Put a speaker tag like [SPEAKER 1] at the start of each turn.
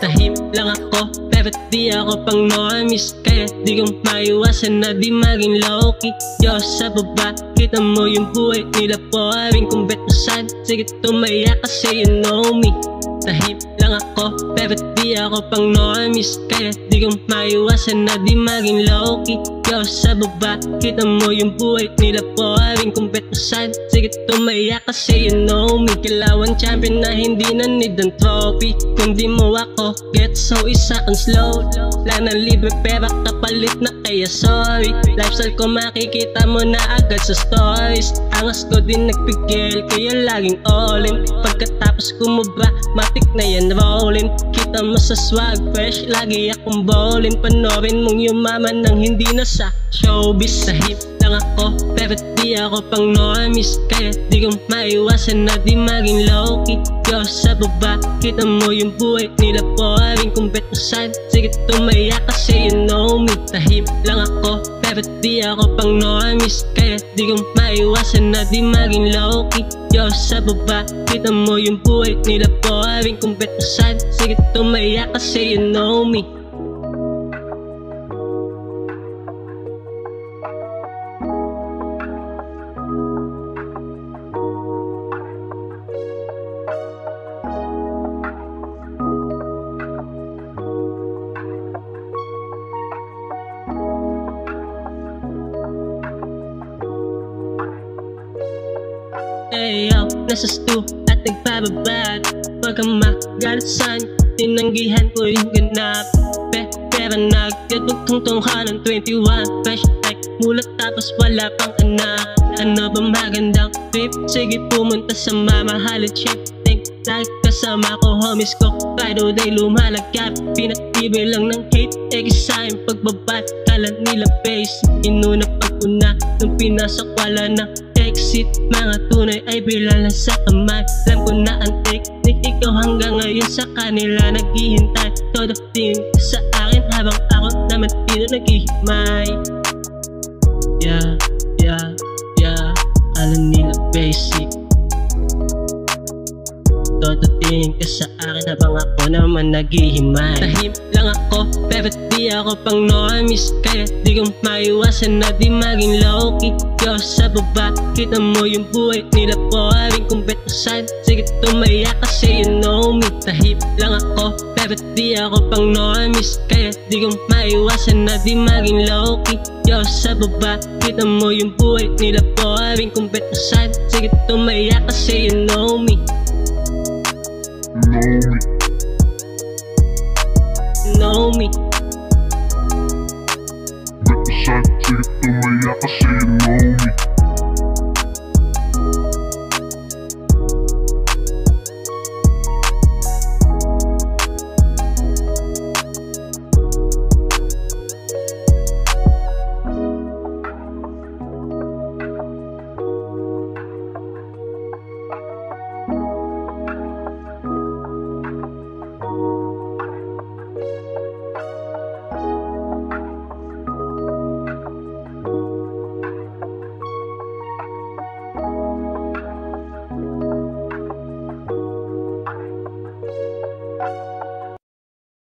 [SPEAKER 1] Tahim lang ako, pero di ako pang normies. Kaya di ko maiwasan na di maging low-key. Diyos sa baba, kita mo yung buhay nila boring. Kung bet mo saan, sige tumaya kasi you know me. Tahim lang ako, pero di ako pang normies. Kaya di ko maiwasan na di maging low-key. Diyos sa baba, kita mo yung buhay nila boring. Kung bet mo saan, sige tumaya kasi you know me. Kilawan champion na hindi na need ng trophy. Kung di mo ako get so isa kang slow. Lang na libre pera kapalit na kaya sorry. Lifestyle ko makikita mo na agad sa stories. Angas ko din nagpigil kaya laging all in. Pagkatapos kumubra matik na yan rolling. Kita mo sa swag fresh lagi akong bowling. Panorin mong yumaman nang hindi na sa showbiz. Tahim lang ako pero di ako pang normies. Kaya di ko maiwasan na di maging low-key. Diyos sa baba, kita mo yung buhay nila boring. Kung bet mo saan, sige tumaya kasi you know me. Tahim lang ako pero di ako pang normies. Kaya di ko maiwasan na di maging low-key. Diyos sa baba, kita mo yung buhay nila boring. Kung bet mo saan, sige tumaya kasi you know me. Hey yo, nasa stu at nagpababad. Wag kang magalit saan, tinanggihan ko yung ganap. Pero nagkatog kang tungha ng 21. Fresh like mulat tapos wala pang anak. Ano ba magandang trip? Sige pumunta sa mamahalin chick. Think like kasama ko homies ko Friday day lumalagap. Pinatibay lang ng hate, sa aking pagbabat. Kala nila base, inuna pag-una. Nung pinasok wala na exit. Mga tunay ay bilala sa kamay. Alam ko na ang technique, ikaw hanggang ngayon sa kanila naghihintay. Todo tingin ka sa akin habang ako naman dito naghihimay. Yeah, alam nila basic. Todo tingin ka sa akin habang ako naman naghihimay. Tahim lang ako pero di ako pang normies. Kaya di ko maiwasan na di maging low-key. Diyos sa baba, kita mo yung buhay nila boring. Kung bet mo saan, sige tumaya kasi you know me. Tahim lang ako pero di ako pang normies. Kaya di ko maiwasan na di maging low-key. Diyos sa baba, kita mo yung buhay nila boring. Kung bet mo saan, sige tumaya kasi you know me. Know me.
[SPEAKER 2] Bet mo saan, sige tumaya kasi you know me.